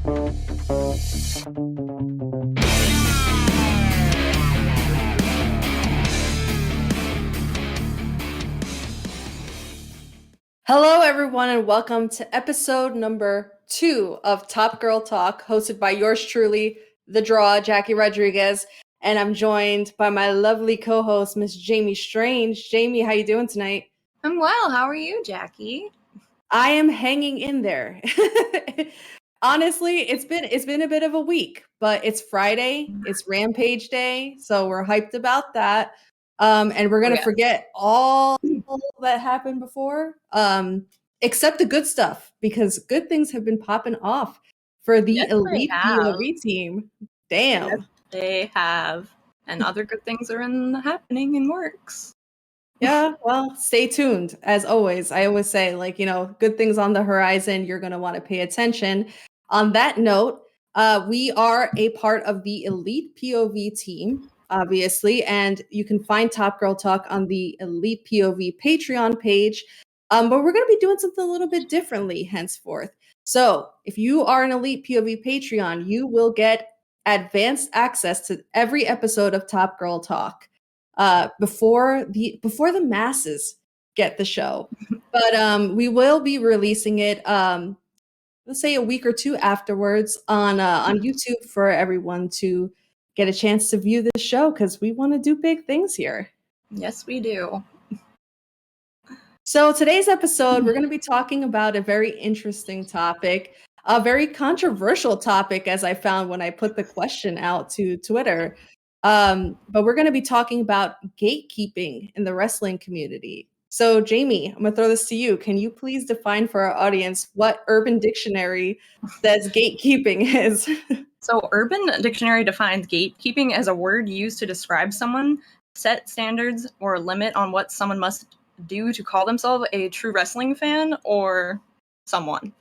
Hello, everyone, and welcome to episode number 2 of Top Girl Talk, hosted by yours truly, the Draw, Jacky Rodriguez, and I'm joined by my lovely co-host, Miss Jamie Strange. Jamie, how you doing tonight? I'm well. How are you, Jacky? I am hanging in there. Honestly, it's been a bit of a week, but it's Friday, it's Rampage Day, so we're hyped about that. And we're gonna forget all that happened before, except the good stuff, because good things have been popping off for the elite POV team. Damn. Yes, they have. And other good things are happening in works. Yeah, well, stay tuned. As always, I always say, good things on the horizon. You're going to want to pay attention. On that note, we are a part of the Elite POV team, obviously, and you can find Top Girl Talk on the Elite POV Patreon page. But we're going to be doing something a little bit differently henceforth. So if you are an Elite POV Patreon, you will get advanced access to every episode of Top Girl Talk before the masses get the show. But we will be releasing it, let's say a week or two afterwards on YouTube for everyone to get a chance to view the show, because we want to do big things here. Yes, we do. So today's episode, we're going to be talking about a very interesting topic, a very controversial topic, as I found when I put the question out to Twitter. But we're going to be talking about gatekeeping in the wrestling community. So, Jamie, I'm going to throw this to you. Can you please define for our audience what Urban Dictionary says gatekeeping is? So, Urban Dictionary defines gatekeeping as a word used to describe someone, set standards or a limit on what someone must do to call themselves a true wrestling fan or someone.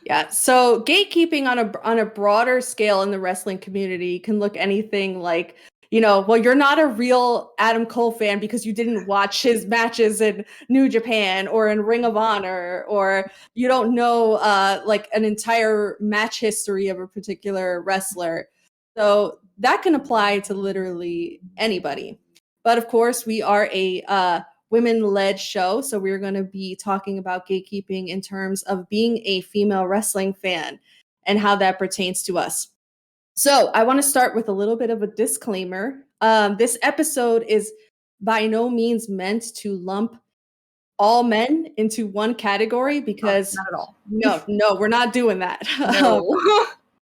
Yeah, so gatekeeping on a broader scale in the wrestling community can look anything like, well, you're not a real Adam Cole fan because you didn't watch his matches in New Japan or in Ring of Honor, or you don't know like an entire match history of a particular wrestler. So that can apply to literally anybody. But of course, we are a women-led show, so we're going to be talking about gatekeeping in terms of being a female wrestling fan and how that pertains to us. So I want to start with a little bit of a disclaimer. This episode is by no means meant to lump all men into one category, because not at all. No, we're not doing that. No.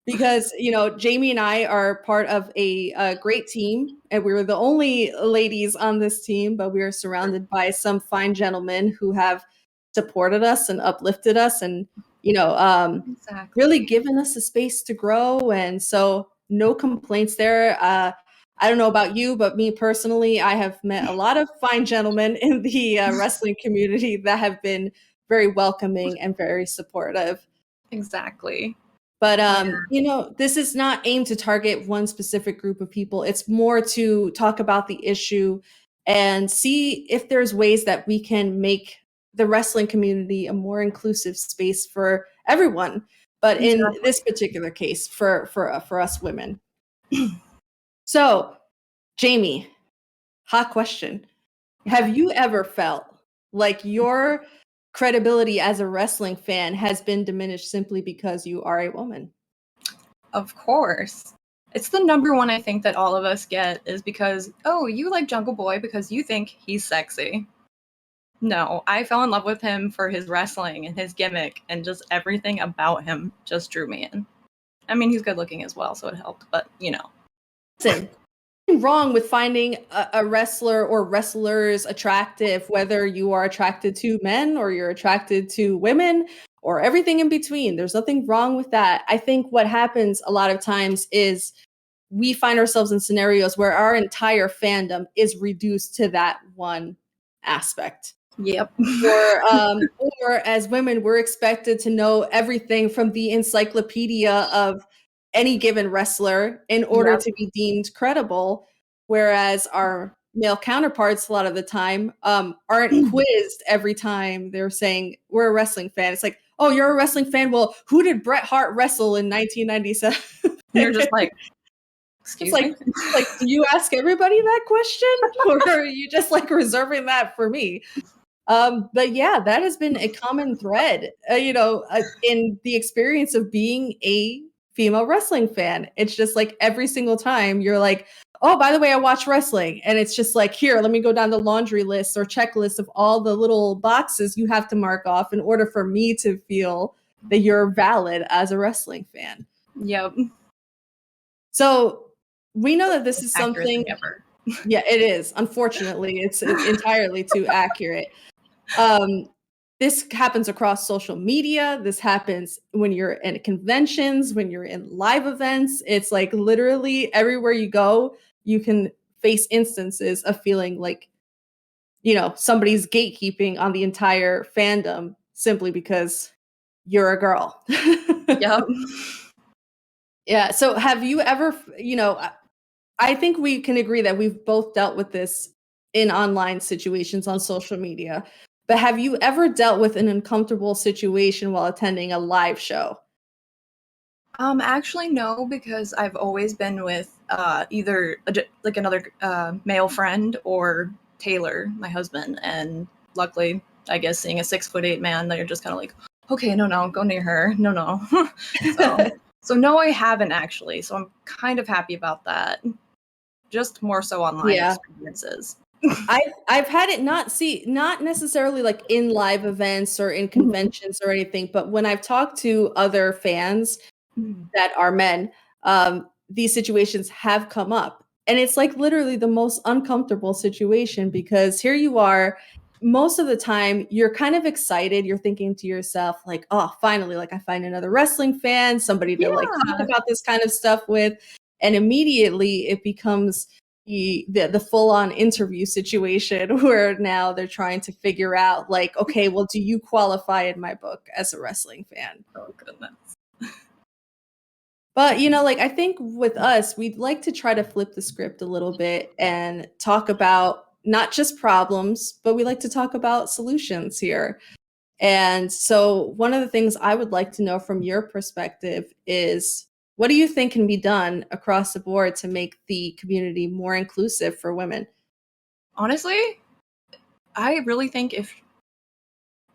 Because, Jamie and I are part of a great team, and we were the only ladies on this team, but we are surrounded by some fine gentlemen who have supported us and uplifted us and, Exactly. really given us a space to grow. And so no complaints there. I don't know about you, but me personally, I have met a lot of fine gentlemen in the wrestling community that have been very welcoming and very supportive. Exactly. But, this is not aimed to target one specific group of people. It's more to talk about the issue and see if there's ways that we can make the wrestling community a more inclusive space for everyone. But in this particular case, for us women. So, Jamie, hot question. Have you ever felt like your credibility as a wrestling fan has been diminished simply because you are a woman? Of course. It's the number one I think that all of us get, is because, oh, you like Jungle Boy because you think he's sexy. No, I fell in love with him for his wrestling and his gimmick, and just everything about him just drew me in. I mean, he's good looking as well, so it helped, but Listen, nothing wrong with finding a wrestler or wrestlers attractive, whether you are attracted to men or you're attracted to women or everything in between. There's nothing wrong with that. I think what happens a lot of times is we find ourselves in scenarios where our entire fandom is reduced to that one aspect. Yep. Or as women, we're expected to know everything from the encyclopedia of any given wrestler in order to be deemed credible, whereas our male counterparts a lot of the time aren't quizzed every time they're saying we're a wrestling fan. It's like, oh, you're a wrestling fan. Well, who did Bret Hart wrestle in 1997? And you're just like, It's excuse me? like, do you ask everybody that question, or are you just like reserving that for me? But yeah, that has been a common thread, in the experience of being a female wrestling fan. It's just like every single time you're like, oh, by the way, I watch wrestling. And it's just like, here, let me go down the laundry list or checklist of all the little boxes you have to mark off in order for me to feel that you're valid as a wrestling fan. Yep. So we know that this is Accurate something. thing ever. Yeah, it is. Unfortunately, it's entirely too accurate. This happens across social media. This happens when you're in conventions, when you're in live events. It's like literally everywhere you go, you can face instances of feeling like, somebody's gatekeeping on the entire fandom simply because you're a girl. Yep. Yeah. So have you ever, I think we can agree that we've both dealt with this in online situations on social media. But have you ever dealt with an uncomfortable situation while attending a live show? Actually, no, because I've always been with either like another male friend or Taylor, my husband, and luckily, I guess seeing a 6'8" man, they're just kind of like, okay, no, go near her, no. so no, I haven't actually. So I'm kind of happy about that. Just more so online Yeah. experiences. I've had it not necessarily like in live events or in conventions or anything, but when I've talked to other fans that are men, these situations have come up. And it's like literally the most uncomfortable situation because here you are, most of the time you're kind of excited. You're thinking to yourself, like, oh, finally, like I find another wrestling fan, somebody to like talk Yeah. about this kind of stuff with. And immediately it becomes the full-on interview situation where now they're trying to figure out like, okay, well, do you qualify in my book as a wrestling fan? Oh goodness. But like I think with us, we'd like to try to flip the script a little bit and talk about not just problems, but we like to talk about solutions here. And so one of the things I would like to know from your perspective is what do you think can be done across the board to make the community more inclusive for women? Honestly, I really think if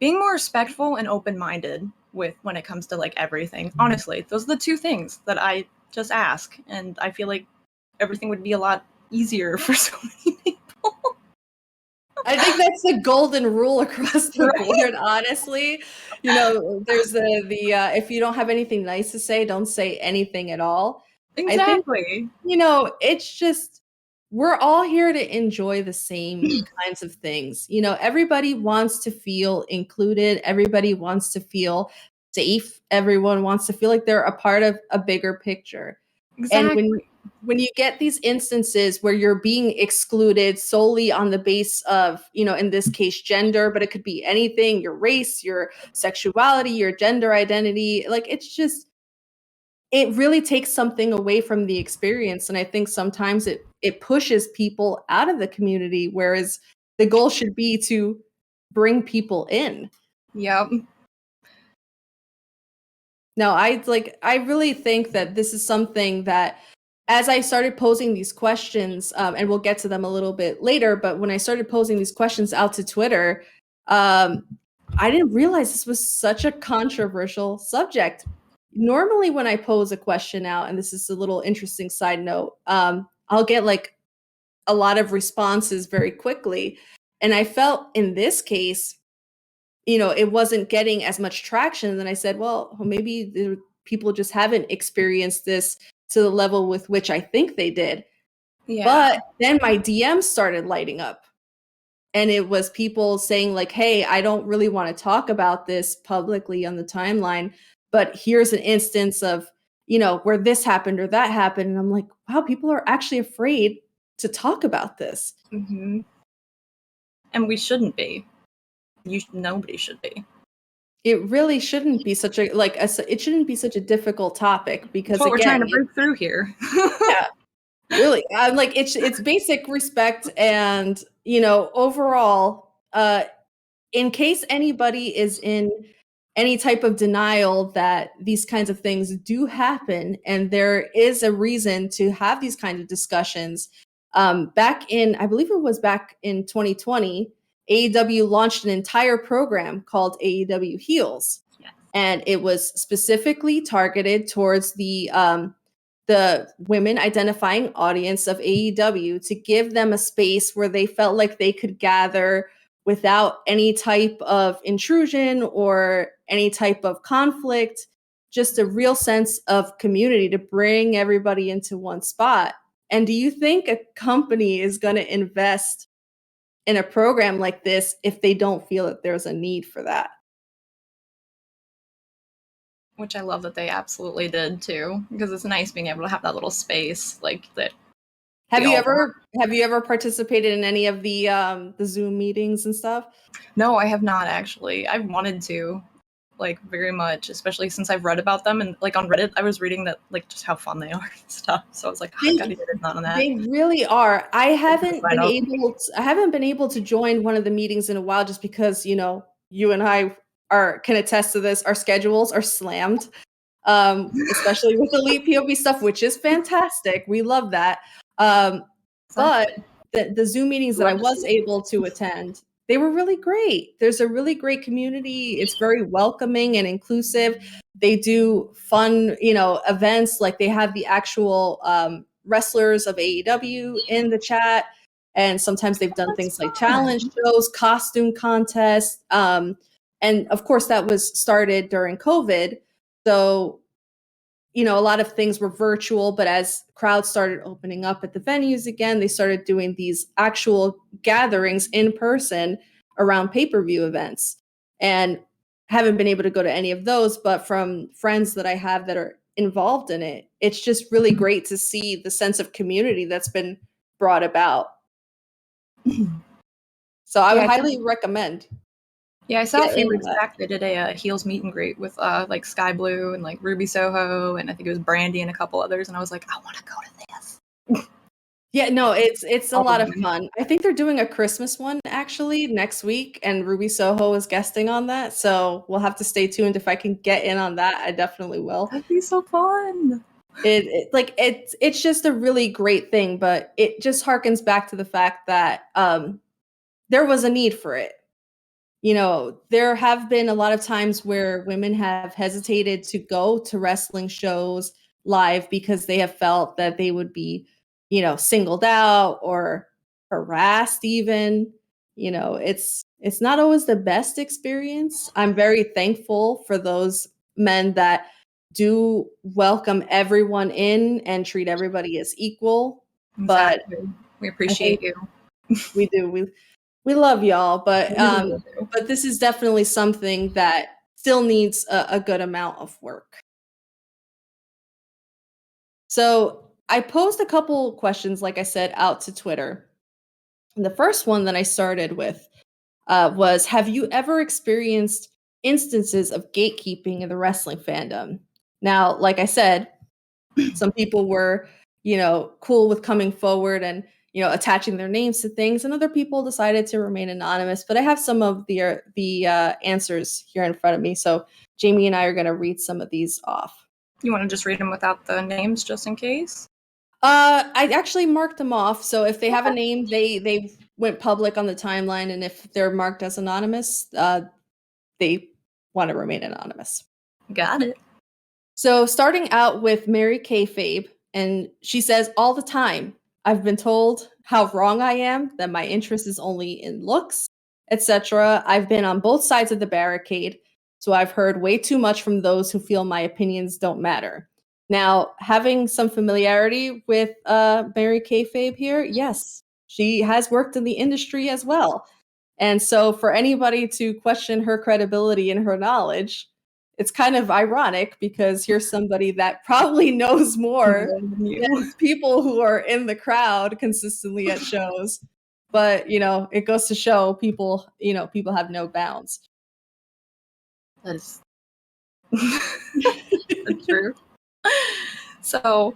being more respectful and open-minded with when it comes to like everything. Honestly, those are the two things that I just ask, and I feel like everything would be a lot easier for so many people. I think that's the golden rule across the Right? board, honestly. There's the if you don't have anything nice to say, don't say anything at all. I think, Exactly. it's just we're all here to enjoy the same kinds of things. Everybody wants to feel included, everybody wants to feel safe, everyone wants to feel like they're a part of a bigger picture. And Exactly. when you get these instances where you're being excluded solely on the base of, in this case, gender, but it could be anything, your race, your sexuality, your gender identity, like it really takes something away from the experience. And I think sometimes it pushes people out of the community, whereas the goal should be to bring people in. Yep. No, I really think that this is something that as I started posing these questions, and we'll get to them a little bit later, but when I started posing these questions out to Twitter, I didn't realize this was such a controversial subject. Normally, when I pose a question out, and this is a little interesting side note, I'll get like a lot of responses very quickly. And I felt in this case, it wasn't getting as much traction. And then I said, well, maybe the people just haven't experienced this to the level with which I think they did. Yeah. But then my DMs started lighting up. And it was people saying, like, hey, I don't really want to talk about this publicly on the timeline, but here's an instance of, where this happened or that happened. And I'm like, wow, people are actually afraid to talk about this. hmm And we shouldn't be. Nobody should be. It really shouldn't be such it shouldn't be such a difficult topic because That's what we're trying again, to break through here. yeah, really, I'm like it's basic respect and overall, in case anybody is in any type of denial that these kinds of things do happen, and there is a reason to have these kinds of discussions. Back in, I believe it was back in 2020, AEW launched an entire program called AEW Heals, and it was specifically targeted towards the women identifying audience of AEW to give them a space where they felt like they could gather without any type of intrusion or any type of conflict, just a real sense of community to bring everybody into one spot. And do you think a company is going to invest in a program like this if they don't feel that there's a need for that? Which I love that they absolutely did too, because it's nice being able to have that little space like that. Have you ever participated in any of the Zoom meetings and stuff? No, I have not actually. I wanted to, like, very much, especially since I've read about them, and like on Reddit I was reading that, like, just how fun they are and stuff. So I was like, oh, I gotta get in on that. They really are. I haven't been able to join one of the meetings in a while, just because, you know, you and I can attest to this. Our schedules are slammed, especially with Elite POV stuff, which is fantastic. We love that. But the Zoom meetings that I was able to attend, they were really great. There's a really great community. It's very welcoming and inclusive. They do fun, you know, events. Like, they have the actual wrestlers of AEW in the chat. And sometimes they've done things like challenge shows, costume contests. And of course, that was started during COVID. So, you know, a lot of things were virtual, but as crowds started opening up at the venues again, they started doing these actual gatherings in person around pay-per-view events. And haven't been able to go to any of those, but from friends that I have that are involved in it, it's just really great to see the sense of community that's been brought about. So I would highly recommend. Yeah, I saw a few weeks back they did a Heels meet and greet with like Sky Blue and like Ruby Soho, and I think it was Brandy and a couple others, and I was like, I want to go to this. Yeah, no, it's a lot of fun. I think they're doing a Christmas one actually next week, and Ruby Soho is guesting on that. So we'll have to stay tuned. If I can get in on that, I definitely will. That'd be so fun. It's just a really great thing, but it just harkens back to the fact that there was a need for it. You know, there have been a lot of times where women have hesitated to go to wrestling shows live because they have felt that they would be, you know, singled out or harassed even. You know, it's not always the best experience. I'm very thankful for those men that do welcome everyone in and treat everybody as equal. Exactly. But we appreciate you. We do. We love y'all, but this is definitely something that still needs a good amount of work. So I posed a couple questions, like I said, out to Twitter. And the first one that I started with was, have you ever experienced instances of gatekeeping in the wrestling fandom? Now, like I said, some people were, you know, cool with coming forward and, you know, attaching their names to things, and other people decided to remain anonymous. But I have some of the answers here in front of me, so Jamie and I are going to read some of these off. You want to just read them without the names, just in case? I actually marked them off, so if they have a name, they went public on the timeline, and if they're marked as anonymous, they want to remain anonymous. Got it. So starting out with Mary Kayfabe, and she says, all the time, I've been told how wrong I am, that my interest is only in looks, etc. I've been on both sides of the barricade, so I've heard way too much from those who feel my opinions don't matter. Now, having some familiarity with Mary Kayfabe here, yes, she has worked in the industry as well. And so for anybody to question her credibility and her knowledge, it's kind of ironic, because here's somebody that probably knows more than people who are in the crowd consistently at shows. But, you know, it goes to show people have no bounds. That is true. So,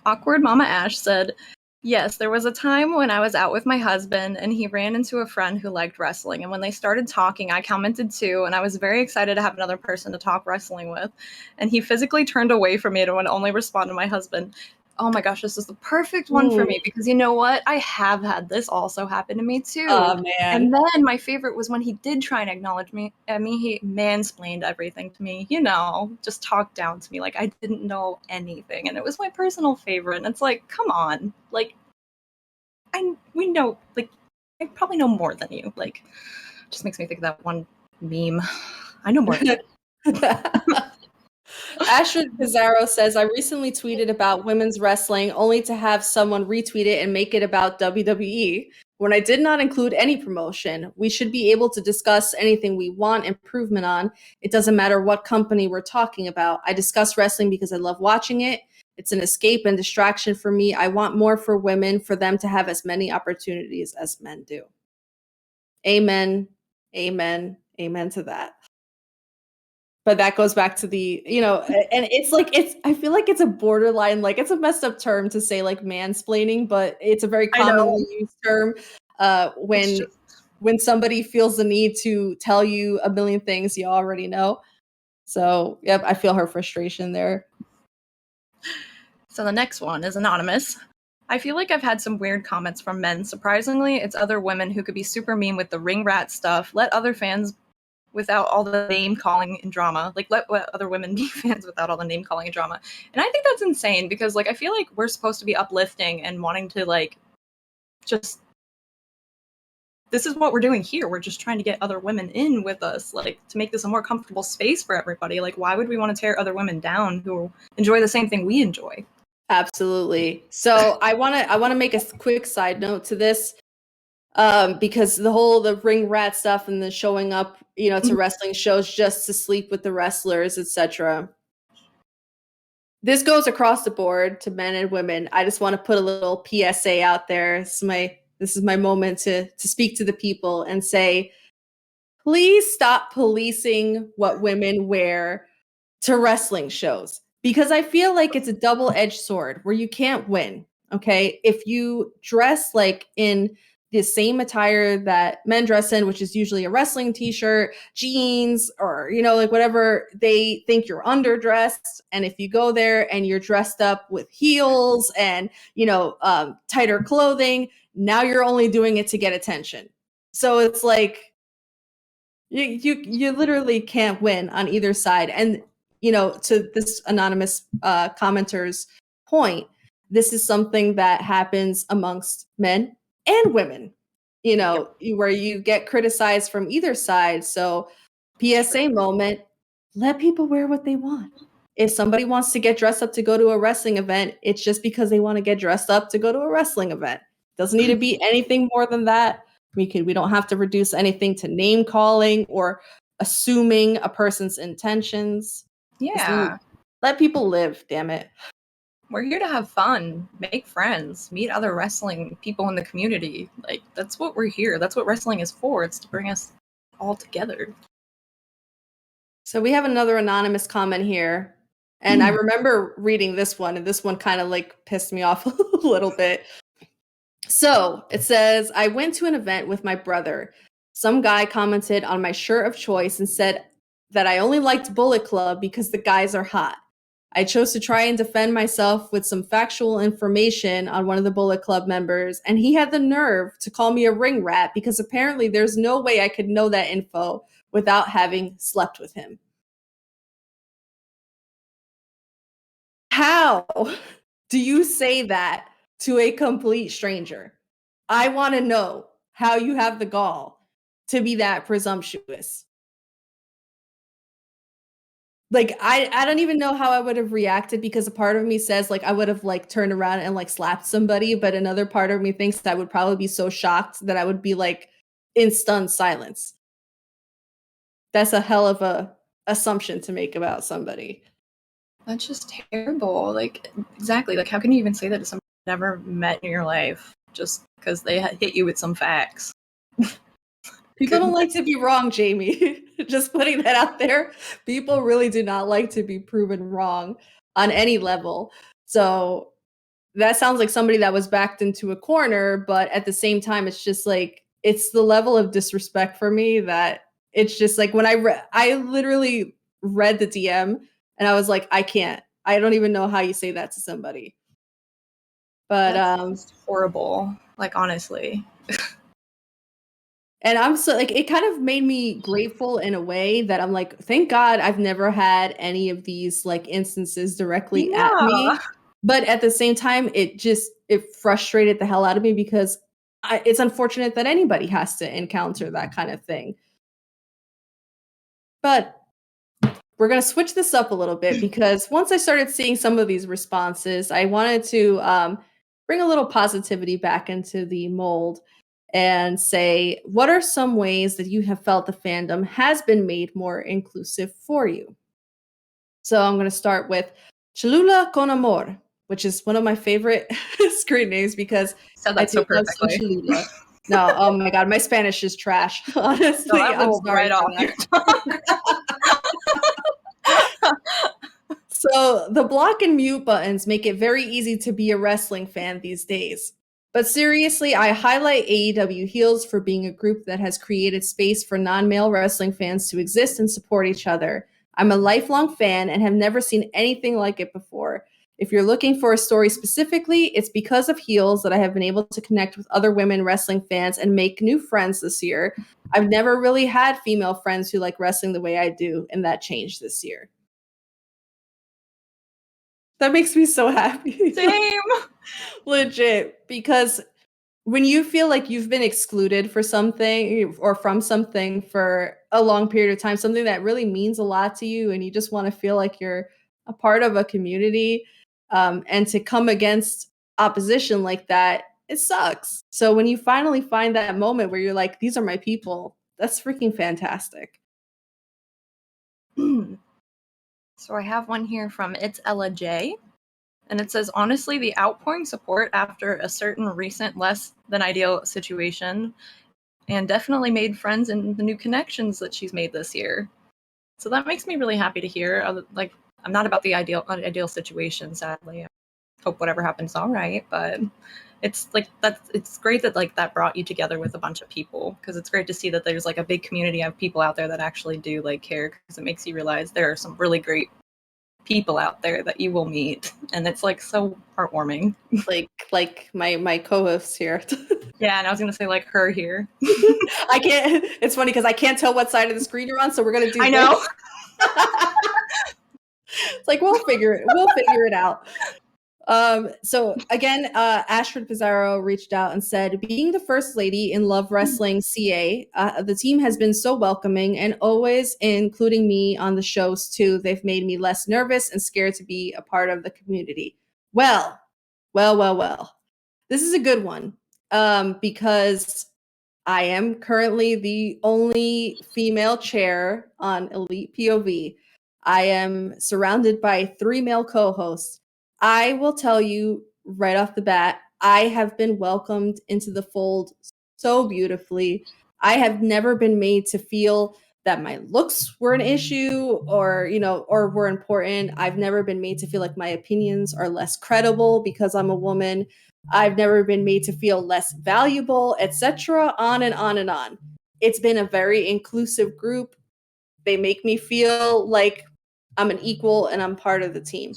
Awkward Mama Ash said, Yes, there was a time when I was out with my husband and he ran into a friend who liked wrestling. And when they started talking, I commented too, and I was very excited to have another person to talk wrestling with. And he physically turned away from me and would only respond to my husband. Oh my gosh, this is the perfect one for me because you know what? I have had this also happen to me too. Oh man. And then my favorite was when he did try and acknowledge me. I mean, he mansplained everything to me, just talked down to me like I didn't know anything. And it was my personal favorite. And it's like, come on. Like, we know, like, I probably know more than you. Like, just makes me think of that one meme. I know more than you. Astrid Pizarro says, I recently tweeted about women's wrestling only to have someone retweet it and make it about WWE. When I did not include any promotion, we should be able to discuss anything we want improvement on. It doesn't matter what company we're talking about. I discuss wrestling because I love watching it. It's an escape and distraction for me. I want more for women, for them to have as many opportunities as men do. Amen. Amen. Amen to that. But that goes back to the, and I feel like it's a borderline, like it's a messed up term to say like mansplaining, but it's a very commonly used term when somebody feels the need to tell you a million things you already know. So, yep, I feel her frustration there. So the next one is anonymous. I feel like I've had some weird comments from men. Surprisingly, it's other women who could be super mean with the ring rat stuff. Let other fans without all the name calling and drama. Like, let other women be fans without all the name calling and drama. And I think that's insane because, like, I feel like we're supposed to be uplifting and wanting to, like, just. This is what we're doing here. We're just trying to get other women in with us, like, to make this a more comfortable space for everybody. Like, why would we want to tear other women down who enjoy the same thing we enjoy? Absolutely. So I want to make a quick side note to this. Because the ring rat stuff and the showing up, to wrestling shows just to sleep with the wrestlers, etc. This goes across the board to men and women. I just want to put a little PSA out there. This is my moment to speak to the people and say, please stop policing what women wear to wrestling shows, because I feel like it's a double-edged sword where you can't win. Okay, if you dress like in the same attire that men dress in, which is usually a wrestling t-shirt, jeans, or like whatever, they think you're underdressed. And if you go there and you're dressed up with heels and tighter clothing, now you're only doing it to get attention. So it's like you literally can't win on either side. And to this anonymous commenter's point, this is something that happens amongst men and women, where you get criticized from either side. So PSA moment, let people wear what they want. If somebody wants to get dressed up to go to a wrestling event, it's just because they want to get dressed up to go to a wrestling event. Doesn't need to be anything more than that. We don't have to reduce anything to name calling or assuming a person's intentions. Yeah. Let people live, damn it. We're here to have fun, make friends, meet other wrestling people in the community. Like, that's what we're here. That's what wrestling is for. It's to bring us all together. So we have another anonymous comment here. And I remember reading this one, and this one kind of like pissed me off a little bit. So it says, I went to an event with my brother. Some guy commented on my shirt of choice and said that I only liked Bullet Club because the guys are hot. I chose to try and defend myself with some factual information on one of the Bullet Club members, and he had the nerve to call me a ring rat because apparently there's no way I could know that info without having slept with him. How do you say that to a complete stranger? I want to know how you have the gall to be that presumptuous. Like, I don't even know how I would have reacted, because a part of me says like I would have like turned around and like slapped somebody, but another part of me thinks that I would probably be so shocked that I would be like in stunned silence. That's a hell of a assumption to make about somebody. That's just terrible. Like, exactly. Like, how can you even say that to someone you've never met in your life just because they hit you with some facts? People don't like to be wrong, Jamie. Just putting that out there. People really do not like to be proven wrong on any level. So that sounds like somebody that was backed into a corner, but at the same time, it's just like, it's the level of disrespect for me that it's just like when I literally read the DM and I was like, I can't. I don't even know how you say that to somebody. But That's horrible. Like, honestly. and I'm so like, it kind of made me grateful in a way that I'm like, thank God I've never had any of these like instances directly at me. But at the same time, it frustrated the hell out of me because it's unfortunate that anybody has to encounter that kind of thing. But we're going to switch this up a little bit because once I started seeing some of these responses, I wanted to bring a little positivity back into the mold and say, what are some ways that you have felt the fandom has been made more inclusive for you? So I'm going to start with Cholula con Amor, which is one of my favorite screen names because Said I that do so love some perfectly. Cholula. No, oh my God, my Spanish is trash. Honestly, No, that I'm rolled sorry right for off that. your tongue. So the block and mute buttons make it very easy to be a wrestling fan these days. But seriously, I highlight AEW Heels for being a group that has created space for non-male wrestling fans to exist and support each other. I'm a lifelong fan and have never seen anything like it before. If you're looking for a story specifically, it's because of Heels that I have been able to connect with other women wrestling fans and make new friends this year. I've never really had female friends who like wrestling the way I do, and that changed this year. That makes me so happy. Same. Legit. Because when you feel like you've been excluded for something or from something for a long period of time, something that really means a lot to you, and you just want to feel like you're a part of a community, and to come against opposition like that, it sucks. So when you finally find that moment where you're like, these are my people, that's freaking fantastic. So I have one here from It's Ella J. And it says, honestly, the outpouring support after a certain recent less than ideal situation and definitely made friends and the new connections that she's made this year. So that makes me really happy to hear. Like, I'm not about the ideal situation, sadly. I hope whatever happens all right, but it's like it's great that like that brought you together with a bunch of people, because it's great to see that there's like a big community of people out there that actually do like care, because it makes you realize there are some really great people out there that you will meet, and it's like so heartwarming. Like my co-hosts here. Yeah, and I was gonna say like her here. I can't. It's funny because I can't tell what side of the screen you're on, so we're gonna do. I know. It's like we'll figure it out. So again, Ashford Pizarro reached out and said, being the first lady in Love Wrestling CA, the team has been so welcoming and always including me on the shows too. They've made me less nervous and scared to be a part of the community. Well. This is a good one, because I am currently the only female chair on Elite POV. I am surrounded by 3 male co-hosts. I will tell you right off the bat, I have been welcomed into the fold so beautifully. I have never been made to feel that my looks were an issue or, or were important. I've never been made to feel like my opinions are less credible because I'm a woman. I've never been made to feel less valuable, etc. On and on and on. It's been a very inclusive group. They make me feel like I'm an equal and I'm part of the team.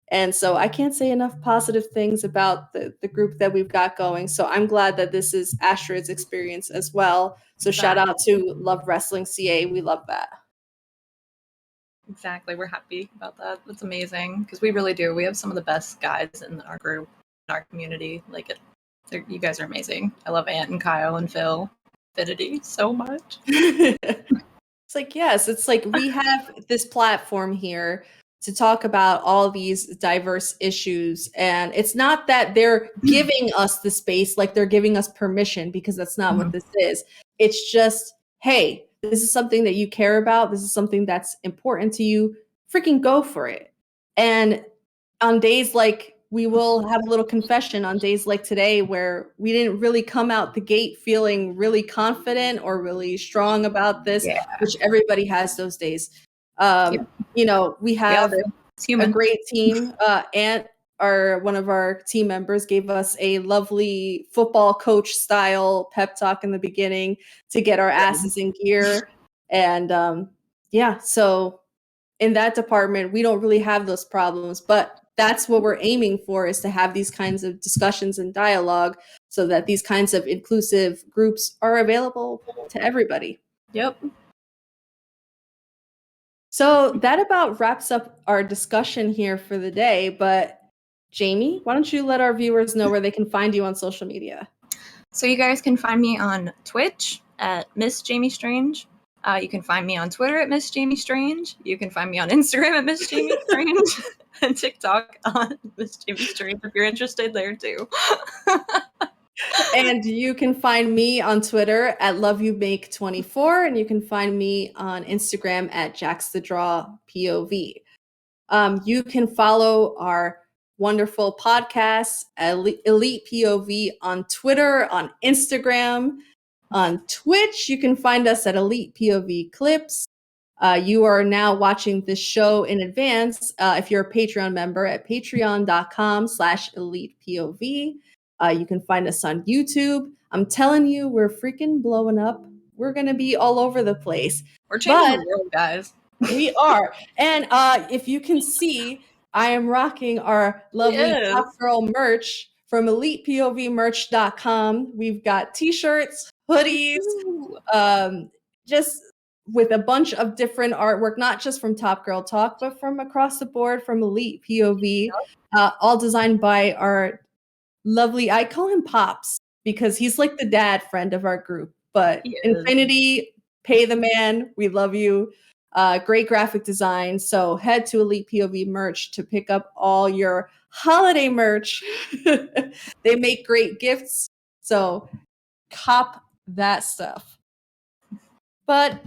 And so I can't say enough positive things about the group that we've got going. So I'm glad that this is Astrid's experience as well. So shout out to Love Wrestling CA. We love that. Exactly. We're happy about that. That's amazing, because we really do. We have some of the best guys in our group, in our community. Like, you guys are amazing. I love Ant and Kyle and Phil, Infinity, so much. It's like, yes, it's like we have this platform here to talk about all these diverse issues. And it's not that they're giving us the space, like they're giving us permission, because that's not what this is. It's just, hey, this is something that you care about. This is something that's important to you. Freaking go for it. And on days like, we will have a little confession on days like today where we didn't really come out the gate feeling really confident or really strong about this, which everybody has those days. We have a great team. Ant, one of our team members, gave us a lovely football coach style pep talk in the beginning to get our asses in gear. And yeah, so in that department, we don't really have those problems, but that's what we're aiming for, is to have these kinds of discussions and dialogue so that these kinds of inclusive groups are available to everybody. Yep. So that about wraps up our discussion here for the day. But Jamie, why don't you let our viewers know where they can find you on social media? So you guys can find me on Twitch at Miss Jamie Strange. You can find me on Twitter at Miss Jamie Strange. You can find me on Instagram at Miss Jamie Strange and TikTok on Miss Jamie Strange if you're interested there too. And you can find me on Twitter at LoveYouMake24, and you can find me on Instagram at JacksTheDrawPOV. You can follow our wonderful podcast, Elite POV, on Twitter, on Instagram, on Twitch. You can find us at Elite POV Clips. You are now watching this show in advance if you're a Patreon member at patreon.com/ElitePOV. You can find us on YouTube. I'm telling you, we're freaking blowing up. We're going to be all over the place. We're changing the world, guys. We are. And if you can see, I am rocking our lovely Top Girl merch from ElitePOVmerch.com. We've got t-shirts, hoodies, just with a bunch of different artwork, not just from Top Girl Talk, but from across the board from Elite POV, all designed by our lovely, I call him Pops because he's like the dad friend of our group. But Infinity, pay the man. We love you. Great graphic design. So head to Elite POV merch to pick up all your holiday merch. They make great gifts. So cop that stuff. But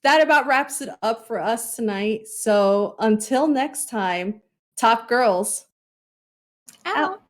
that about wraps it up for us tonight. So until next time, Top Girls out.